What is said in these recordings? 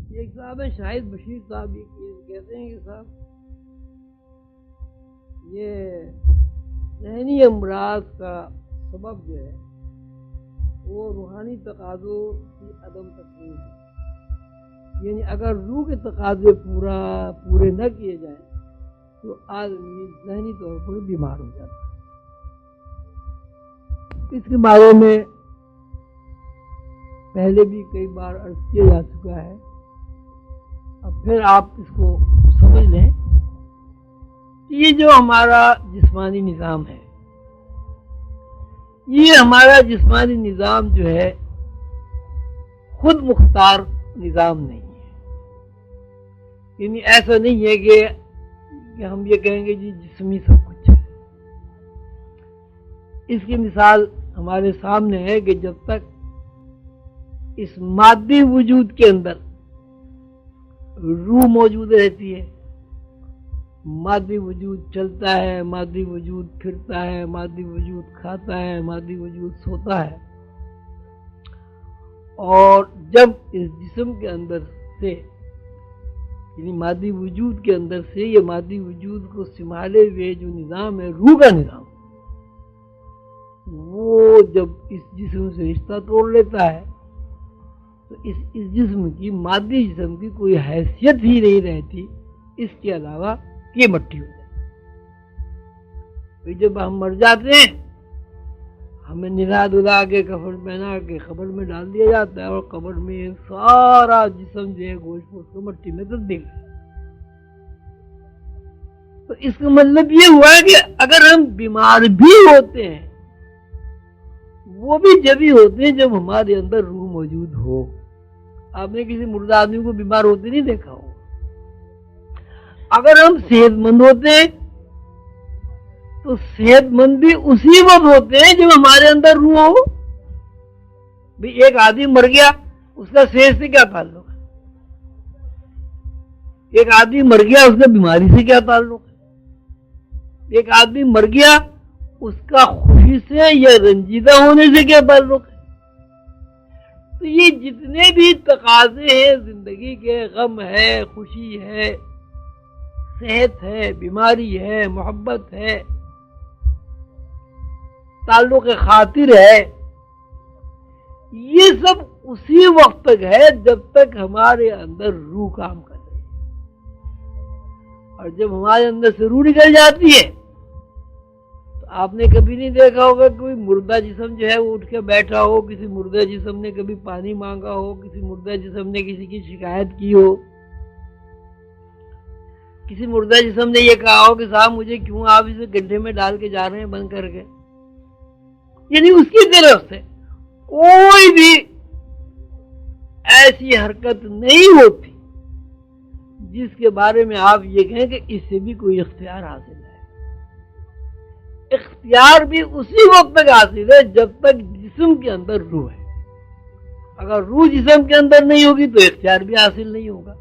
ایک صاحب ہیں شاہد بشیر صاحب، یہ کہتے ہیں کہ صاحب یہ ذہنی امراض کا سبب جو ہے وہ روحانی تقاضوں کی عدم تکمیل ہے، یعنی اگر روح کے تقاضے پورے نہ کیے جائیں تو آدمی ذہنی طور پر بیمار ہو جاتا ہے۔ اس کے بارے میں پہلے بھی کئی بار عرض کیا جا چکا ہے، اب پھر آپ اس کو سمجھ لیں کہ یہ جو ہمارا جسمانی نظام ہے، یہ ہمارا جسمانی نظام جو ہے خود مختار نظام نہیں ہے، یعنی ایسا نہیں ہے کہ ہم یہ کہیں گے جی جسمی سب کچھ ہے۔ اس کی مثال ہمارے سامنے ہے کہ جب تک اس مادی وجود کے اندر روح موجود رہتی ہے، مادی وجود چلتا ہے، مادی وجود پھرتا ہے، مادی وجود کھاتا ہے، مادی وجود سوتا ہے، اور جب اس جسم کے اندر سے یعنی مادی وجود کے اندر سے یہ مادی وجود کو سنبھالے ہوئے جو نظام ہے، روح کا نظام، وہ جب اس جسم سے رشتہ توڑ لیتا ہے تو اس جسم کی مادی جسم کی کوئی حیثیت ہی نہیں رہتی اس کے علاوہ کہ یہ مٹی ہو جائے۔ پھر جب ہم مر جاتے ہیں ہمیں نلا دلا کے کفن پہنا کے قبر میں ڈال دیا جاتا ہے، اور قبر میں سارا جسم جو ہے گوشت پوش کو مٹی میں تبدیل ہے۔ تو اس کا مطلب یہ ہوا کہ اگر ہم بیمار بھی ہوتے ہیں وہ بھی جبھی ہوتے ہیں جب ہمارے اندر روح موجود ہو۔ آپ نے کسی مردہ آدمی کو بیمار ہوتے نہیں دیکھا ہو۔ اگر ہم صحت مند ہوتے ہیں تو صحت مند بھی اسی وقت ہوتے ہیں جب ہمارے اندر روح ہو۔ بھی ایک آدمی مر گیا، اس کا صحت سے کیا تعلق ہے؟ ایک آدمی مر گیا، اس کا بیماری سے کیا تعلق ہے؟ ایک آدمی مر گیا، اس کا خوشی سے یا رنجیدہ ہونے سے کیا تعلق ہے؟ تو یہ جتنے بھی تقاضے ہیں زندگی کے، غم ہے، خوشی ہے، صحت ہے، بیماری ہے، محبت ہے، تعلق خاطر ہے، یہ سب اسی وقت تک ہے جب تک ہمارے اندر روح کام کر رہی ہے، اور جب ہمارے اندر سے روح نکل جاتی ہے تو آپ نے کبھی نہیں دیکھا ہوگا کوئی مردہ جسم جو ہے وہ اٹھ کے بیٹھا ہو، کسی مردہ جسم نے کبھی پانی مانگا ہو، کسی مردہ جسم نے کسی کی شکایت کی ہو، کسی مردہ جسم نے یہ کہا ہو کہ صاحب مجھے کیوں آپ اسے گڈھے میں ڈال کے جا رہے ہیں بند کر کے۔ یعنی اس کی طرف سے کوئی بھی ایسی حرکت نہیں ہوتی جس کے بارے میں آپ یہ کہیں کہ اس سے بھی کوئی اختیار حاصل ہے۔ اختیار بھی اسی وقت تک حاصل ہے جب تک جسم کے اندر روح ہے۔ اگر روح جسم کے اندر نہیں ہوگی تو اختیار بھی حاصل نہیں ہوگا۔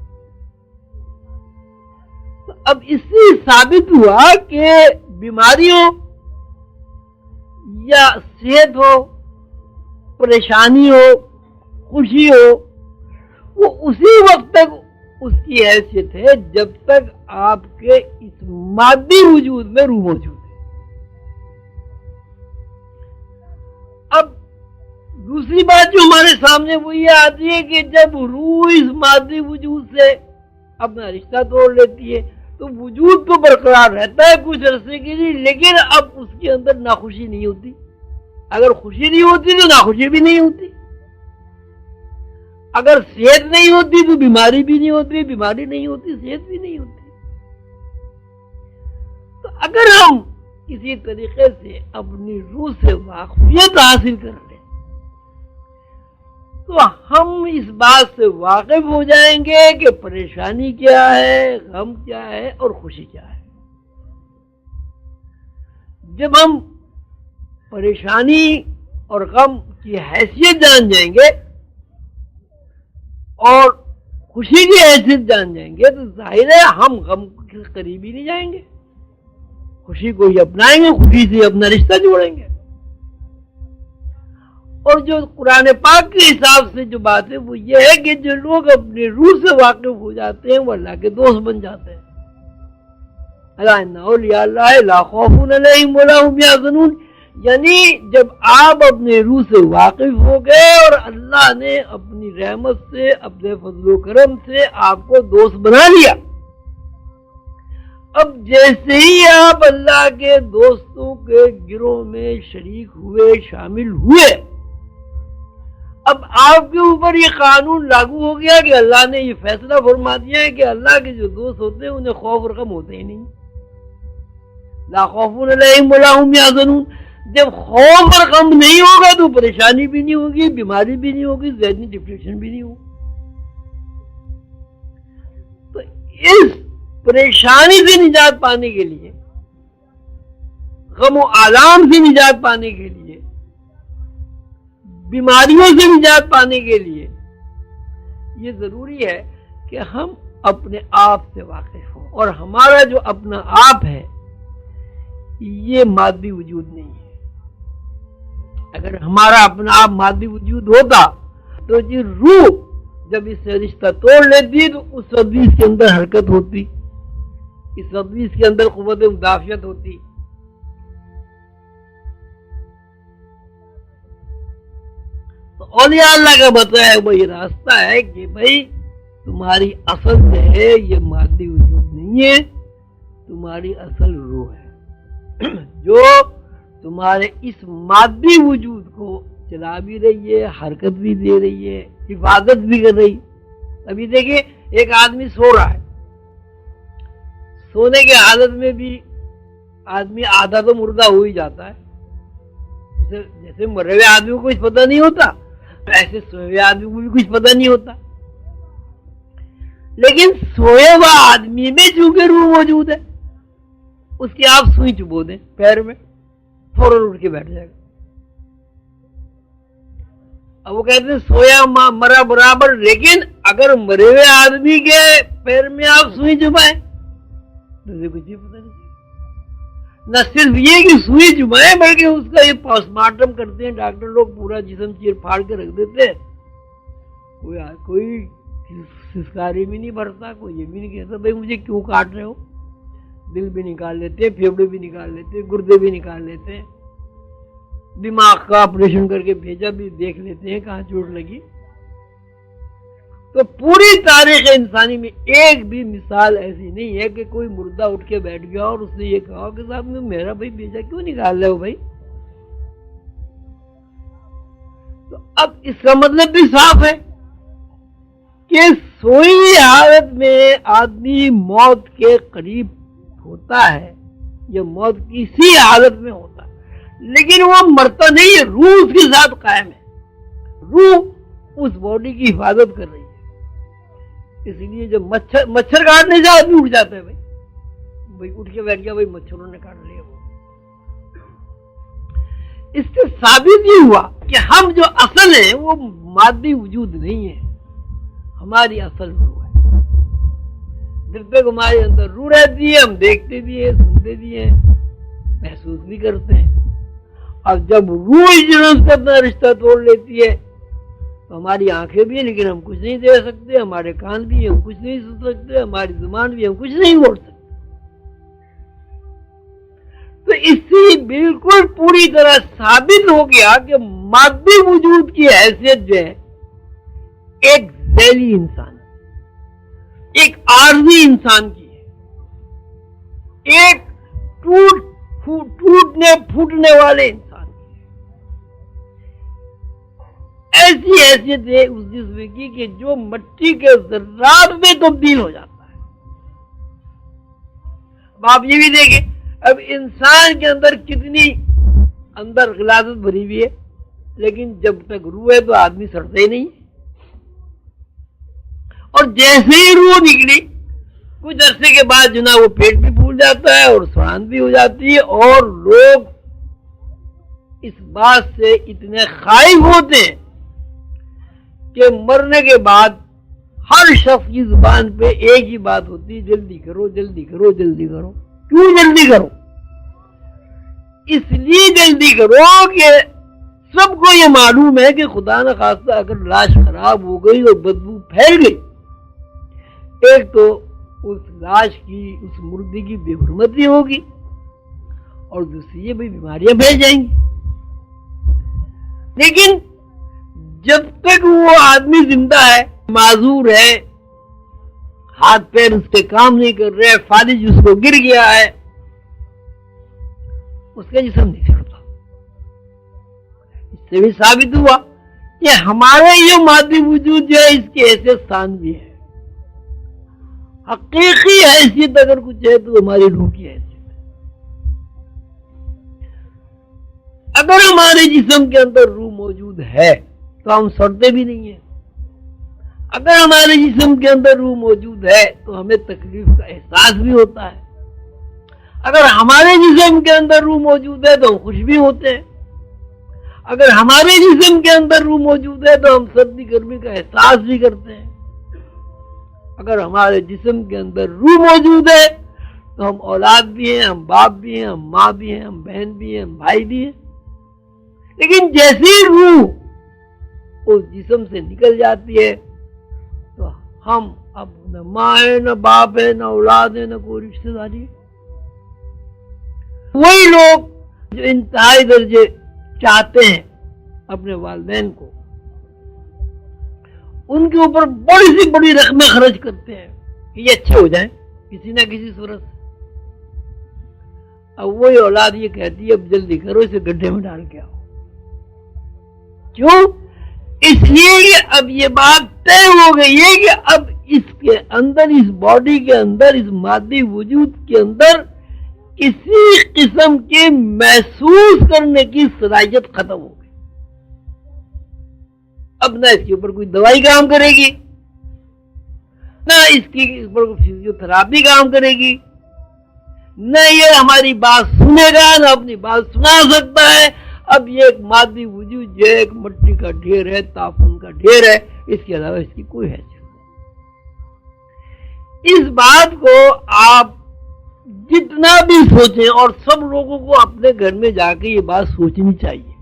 تو اب اس سے ثابت ہوا کہ بیماری ہو یا صحت ہو، پریشانی ہو، خوشی ہو، وہ اسی وقت تک اس کی حیثیت ہے جب تک آپ کے اس مادی وجود میں روح موجود ہے۔ اب دوسری بات جو ہمارے سامنے وہ یہ آتی ہے کہ جب روح اس مادی وجود سے اپنا رشتہ توڑ لیتی ہے تو وجود تو برقرار رہتا ہے کچھ عرصے کے لیے، لیکن اب اس کے اندر ناخوشی نہیں ہوتی۔ اگر خوشی نہیں ہوتی تو ناخوشی بھی نہیں ہوتی، اگر صحت نہیں ہوتی تو بیماری بھی نہیں ہوتی، بیماری نہیں ہوتی صحت بھی نہیں ہوتی۔ تو اگر ہم کسی طریقے سے اپنی روح سے واقفیت حاصل کر لیں تو ہم اس بات سے واقف ہو جائیں گے کہ پریشانی کیا ہے، غم کیا ہے اور خوشی کیا ہے۔ جب ہم پریشانی اور غم کی حیثیت جان جائیں گے اور خوشی کی حیثیت جان جائیں گے تو ظاہر ہے ہم غم کے قریب ہی نہیں جائیں گے، خوشی کو ہی اپنائیں گے، خوشی سے اپنا رشتہ جوڑیں گے۔ اور جو قرآن پاک کے حساب سے جو بات ہے وہ یہ ہے کہ جو لوگ اپنے روح سے واقف ہو جاتے ہیں وہ اللہ کے دوست بن جاتے ہیں. الا ان اولیاء اللہ لا خوف علیہم ولا هم یحزنون. یعنی جب آپ اپنے روح سے واقف ہو گئے اور اللہ نے اپنی رحمت سے اپنے فضل و کرم سے آپ کو دوست بنا لیا، اب جیسے ہی آپ اللہ کے دوستوں کے گروہ میں شریک ہوئے، شامل ہوئے، اب آپ کے اوپر یہ قانون لاگو ہو گیا کہ اللہ نے یہ فیصلہ فرما دیا ہے کہ اللہ کے جو دوست ہوتے ہیں انہیں خوف اور غم ہوتے ہی نہیں. لا خوف علیہم ولا هم یحزنون. جب خوف اور غم نہیں ہوگا تو پریشانی بھی نہیں ہوگی، بیماری بھی نہیں ہوگی، ذہنی ڈپریشن بھی نہیں ہوگی. تو اس پریشانی سے نجات پانے کے لیے، غم و آلام سے نجات پانے کے لیے، بیماریوں سے نجات پانے کے لیے یہ ضروری ہے کہ ہم اپنے آپ سے واقف ہوں. اور ہمارا جو اپنا آپ ہے یہ مادی وجود نہیں ہے. اگر ہمارا اپنا آپ مادی وجود ہوتا تو یہ روح جب اس سے رشتہ توڑ لیتی تو اس وقت بھی اس کے اندر حرکت ہوتی، اس وقت بھی اس کے اندر قوت مدافعت ہوتی. تو اولیاء اللہ کا بتایا وہی راستہ ہے کہ بھائی تمہاری اصل جو ہے یہ مادی وجود نہیں ہے، تمہاری اصل روح ہے جو تمہارے اس مادی وجود کو چلا بھی رہی ہے، حرکت بھی دے رہی ہے، حفاظت بھی کر رہی. ابھی دیکھیں ایک آدمی سو رہا ہے، سونے کے حالت میں بھی آدمی آدھا تو مردہ ہو ہی جاتا ہے. جیسے مرے ہوئے آدمی کو کچھ پتہ نہیں ہوتا ایسے سوئے ہوئے آدمی کو بھی کچھ پتہ نہیں ہوتا. لیکن سوئے ہوا آدمی میں چونکہ روح موجود ہے، اس کی آپ سوئی چبو دیں پیر میں فوراً اٹھ کے بیٹھ جائے گا. اب وہ کہتے ہیں سویا مرا برابر، لیکن اگر مرے ہوئے آدمی کے پیر میں آپ سوئی چبائیں تو اسے کچھ پتہ نہیں. نہ صرف یہ کہ سوئی چبائیں بلکہ اس کا یہ پوسٹ مارٹم کرتے ہیں ڈاکٹر لوگ، پورا جسم چیر پھاڑ کے رکھ دیتے ہیں. کوئی سسکاری بھی نہیں بھرتا، کوئی یہ بھی نہیں کہتا بھائی مجھے کیوں کاٹ رہے ہو. دل بھی نکال لیتے ہیں، پھیپڑے بھی نکال لیتے ہیں، گردے بھی نکال لیتے ہیں، دماغ کا آپریشن کر کے بھیجا بھی دیکھ لیتے ہیں کہاں چوٹ لگی. تو پوری تاریخ انسانی میں ایک بھی مثال ایسی نہیں ہے کہ کوئی مردہ اٹھ کے بیٹھ گیا اور اس نے یہ کہا کہ صاحب میرا بھائی بھیجا کیوں نکال رہے ہو بھائی. تو اب اس کا مطلب بھی صاف ہے کہ سوئی حالت میں آدمی موت کے قریب ہوتا ہے یا موت کسی حالت میں ہوتا ہے، لیکن وہ مرتا نہیں ہے، روح اس کے ساتھ قائم ہے، روح اس باڈی کی حفاظت کر رہی ہے. اس لیے جب مچھر کاٹنے سے آدمی اٹھ جاتا ہے بھائی اٹھ کے بیٹھ گیا بھائی مچھروں نے کاٹ لیا. اس سے ثابت یہ ہوا کہ ہم جو اصل ہیں وہ مادی وجود نہیں ہے، ہماری اصل روح ہے. دل پہ ہمارے اندر روح رہتی ہے، ہم دیکھتے بھی ہیں، سنتے بھی ہیں، محسوس بھی کرتے ہیں. اور جب روح جنوں سے اپنا رشتہ توڑ لیتی ہے تو ہماری آنکھیں بھی ہیں لیکن ہم کچھ نہیں دیکھ سکتے، ہمارے کان بھی ہیں ہم کچھ نہیں سن سکتے، ہماری زبان بھی ہم کچھ نہیں بول سکتے. تو اس سے بالکل پوری طرح ثابت ہو گیا کہ مادی وجود کی حیثیت جو ہے ایک ذیلی انسان، ایک عارضی انسان کی ہے، ایک ٹوٹنے پھوٹنے والے انسان کی ہے. ایسی حیثیت ہے اس جسم کی کہ جو مٹی کے ذرات میں تبدیل ہو جاتا ہے. اب آپ یہ بھی دیکھیں، اب انسان کے اندر کتنی اندر غلاظت بھری ہوئی ہے، لیکن جب تک روح ہے تو آدمی سڑتا ہی نہیں. اور جیسے ہی روح نکلی کچھ عرصے کے بعد جو نا وہ پیٹ بھی پھول جاتا ہے اور سڑان بھی ہو جاتی ہے. اور لوگ اس بات سے اتنے خائف ہوتے ہیں کہ مرنے کے بعد ہر شخص کی زبان پہ ایک ہی بات ہوتی ہے، جلدی کرو جلدی کرو جلدی کرو. کیوں جلدی کرو؟ اس لیے جلدی کرو کہ سب کو یہ معلوم ہے کہ خدا نہ خواستہ اگر لاش خراب ہو گئی اور بدبو پھیل گئی، ایک تو اس لاش کی، اس مردے کی بے حرمتی ہوگی، اور دوسری یہ بھی بیماریاں پھیل جائیں گی۔ لیکن جب تک وہ آدمی زندہ ہے، معذور ہے، ہاتھ پیر اس کے کام نہیں کر رہے، فالج اس کو گر گیا ہے، اس کا جسم نہیں سڑتا۔ اس سے بھی ثابت ہوا کہ ہمارے یہ مادی وجود جو ہے اس کی حیثیت ثانوی ہے، حقیقی حیثیت اگر کچھ ہے تو ہماری روح کی حیثیت ہے۔ اگر ہمارے جسم کے اندر روح موجود ہے تو ہم سڑتے بھی نہیں ہیں، اگر ہمارے جسم کے اندر روح موجود ہے تو ہمیں تکلیف کا احساس بھی ہوتا ہے، اگر ہمارے جسم کے اندر روح موجود ہے تو ہم خوش بھی ہوتے ہیں، اگر ہمارے جسم کے اندر روح موجود ہے تو ہم سردی گرمی کا احساس بھی کرتے ہیں، اگر ہمارے جسم کے اندر روح موجود ہے تو ہم اولاد بھی ہیں، ہم باپ بھی ہیں، ہم ماں بھی ہیں، ہم بہن بھی ہیں، ہم بھائی بھی ہیں۔ لیکن جیسی روح اس جسم سے نکل جاتی ہے تو ہم اب نہ ماں ہے، نہ باپ ہے، نہ اولاد ہے، نہ کوئی رشتہ داری ہے۔ وہی لوگ جو انتہائی درجے چاہتے ہیں اپنے والدین کو، ان کے اوپر بڑی سی بڑی رقمیں خرچ کرتے ہیں کہ یہ اچھے ہو جائیں کسی نہ کسی صورت سے۔ اب وہی اولاد یہ کہتی ہے اب جلدی کرو، اسے گڈھے میں ڈال کے آؤ۔ کیوں؟ اس لیے کہ اب یہ بات طے ہو گئی ہے کہ اب اس کے اندر، اس باڈی کے اندر، اس مادی وجود کے اندر کسی قسم کے محسوس کرنے کی صلاحیت ختم ہو گئی۔ اب نہ اس کے اوپر کوئی دوائی کام کرے گی، نہ اس پر کوئی فزیو تھراپی کام کرے گی، نہ یہ ہماری بات سنے گا، نہ اپنی بات سنا سکتا ہے۔ اب یہ ایک مادی وجود جو ہے، ایک مٹی کا ڈھیر ہے، تعفن کا ڈھیر ہے، اس کے علاوہ اس کی کوئی حیثیت نہیں۔ اس بات کو آپ جتنا بھی سوچیں، اور سب لوگوں کو اپنے گھر میں جا کے یہ بات سوچنی چاہیے،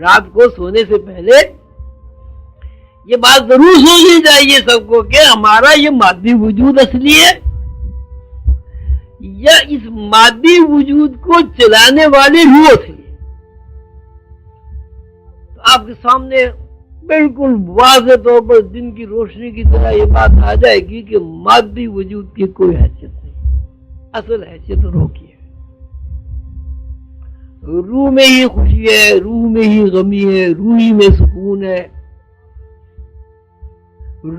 رات کو سونے سے پہلے یہ بات ضرور سوچنی چاہیے سب کو کہ ہمارا یہ مادی وجود اصلی ہے یا اس مادی وجود کو چلانے والی روح اصلی ہے۔ آپ کے سامنے بالکل واضح طور پر دن کی روشنی کی طرح یہ بات آ جائے گی کہ مادی وجود کی کوئی حیثیت نہیں، اصل حیثیت روح کی ہے۔ روح میں ہی خوشی ہے، روح میں ہی غمی ہے، روح ہی میں سکون ہے،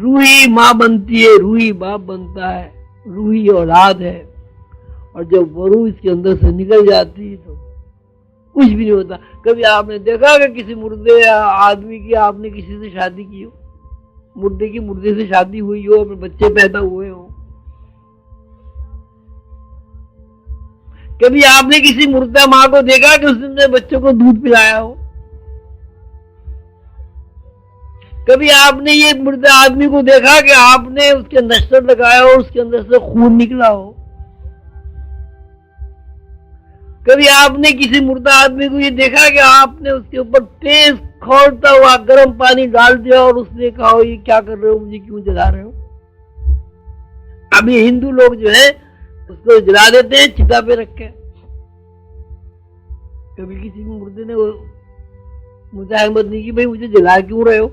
روح ہی ماں بنتی ہے، روح ہی باپ بنتا ہے، روح ہی اولاد ہے۔ اور جب وہ روح اس کے اندر سے نکل جاتی ہے تو کچھ بھی نہیں ہوتا۔ کبھی آپ نے دیکھا کہ کسی مردے آدمی کی آپ نے کسی سے شادی کی ہو، مردے کی مردے سے شادی ہوئی ہو، اپنے بچے پیدا ہوئے ہوں؟ کبھی آپ نے کسی مردہ ماں کو دیکھا کہ اس نے بچوں کو دودھ پلایا ہو؟ کبھی آپ نے یہ مردہ آدمی کو دیکھا کہ آپ نے اس کے نشتر لگایا ہو، اس کے اندر سے خون نکلا ہو؟ کبھی آپ نے کسی مردہ آدمی کو یہ دیکھا کہ آپ نے اس کے اوپر تیز کھولتا ہوا گرم پانی ڈال دیا اور اس نے کہا ہو یہ کیا کر رہے ہو، مجھے کیوں جلا رہے ہو؟ ابھی ہندو لوگ جو ہے اس کو جلا دیتے ہیں چتا پہ رکھ کے۔ کبھی کسی مردے نے مزاحمت نہیں کی بھائی مجھے جلا کیوں رہے ہو؟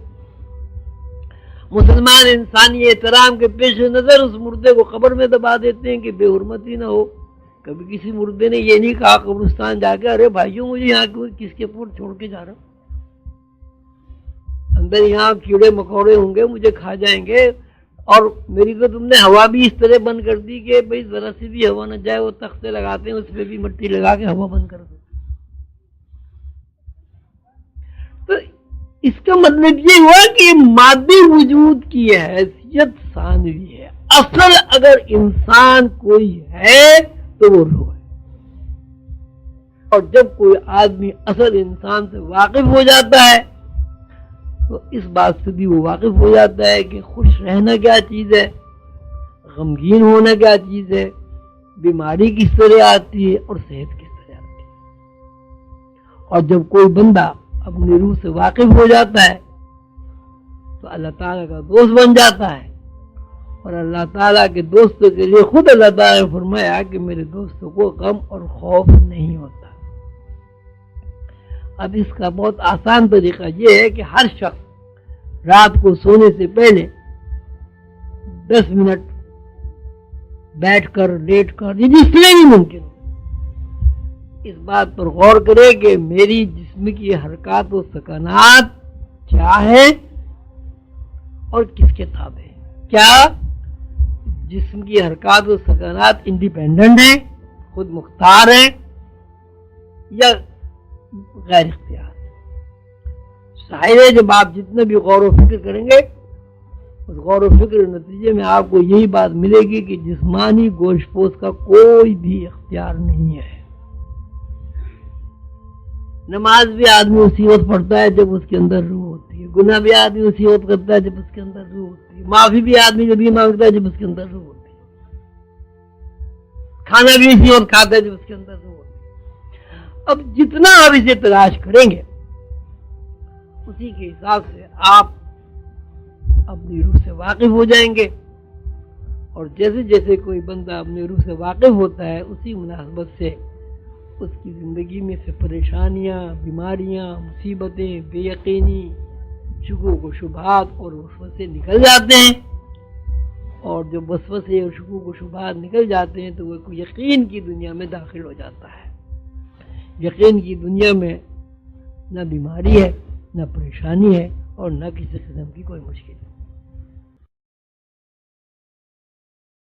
مسلمان انسانی احترام کے پیش نظر اس مردے کو قبر میں دبا دیتے ہیں کہ بے حرمتی نہ ہو۔ کبھی کسی مردے نے یہ نہیں کہا قبرستان جا کے ارے بھائیوں مجھے یہاں کس کے اوپر چھوڑ کے جا رہا ہوں، اندر یہاں کیڑے مکوڑے ہوں گے مجھے کھا جائیں گے، اور میری تو تم نے ہوا بھی اس طرح بند کر دی کہ بھائی ذرا سی بھی ہوا نہ جائے۔ وہ تختے لگاتے ہیں اس پہ بھی مٹی لگا کے ہوا بند کر دو۔ تو اس کا مطلب یہ ہوا کہ مادی وجود کی حیثیت ثانوی ہے، اصل اگر انسان کوئی ہے تو وہ روح ہے۔ اور جب کوئی آدمی اصل انسان سے واقف ہو جاتا ہے تو اس بات سے بھی وہ واقف ہو جاتا ہے کہ خوش رہنا کیا چیز ہے، غمگین ہونا کیا چیز ہے، بیماری کس طرح آتی ہے اور صحت کس طرح آتی ہے۔ اور جب کوئی بندہ اپنی روح سے واقف ہو جاتا ہے تو اللہ تعالیٰ کا دوست بن جاتا ہے، اور اللہ تعالیٰ کے دوستوں کے لیے خود اللہ تعالیٰ نے فرمایا کہ میرے دوستوں کو غم اور خوف نہیں ہوتا۔ اب اس کا بہت آسان طریقہ یہ ہے کہ ہر شخص رات کو سونے سے پہلے 10 منٹ بیٹھ کر لیٹ کر یہ جس لیے بھی ممکن ہو اس بات پر غور کرے کہ میری جسم کی حرکات و سکنات کیا ہے اور کس کے تابع ہے۔ کیا جسم کی حرکات و سکنات انڈیپینڈنٹ ہیں، خود مختار ہیں، یا غیر اختیار؟ ظاہر ہے جب آپ جتنا بھی غور و فکر کریں گے اس غور و فکر کے نتیجے میں آپ کو یہی بات ملے گی کہ جسمانی گوشت پوش کا کوئی بھی اختیار نہیں ہے۔ نماز بھی آدمی اسی وقت پڑھتا ہے جب اس کے اندر روح ہوتی ہے، گناہ بھی آدمی اسی وقت کرتا ہے جب اس کے اندر روح ہوتی ہے، معافی بھی آدمی جب یہ مانگتا ہے جب اس کے اندر روح ہوتی ہے، کھانا بھی اسی وقت کھاتا ہے جب اس کے اندر روح ہوتی ہے۔ اب جتنا آپ اسے تلاش کریں گے اسی کے حساب سے آپ اپنی روح سے واقف ہو جائیں گے، اور جیسے جیسے کوئی بندہ اپنی روح سے واقف ہوتا ہے اسی مناسبت سے اس کی زندگی میں سے پریشانیاں، بیماریاں، مصیبتیں، بے یقینی، شکوک و شبہات اور وسوسے نکل جاتے ہیں، اور جب وسوسے اور شکوک و شبہات نکل جاتے ہیں تو وہ یقین کی دنیا میں داخل ہو جاتا ہے۔ یقین کی دنیا میں نہ بیماری ہے، نہ پریشانی ہے، اور نہ کسی قسم کی کوئی مشکل ہے۔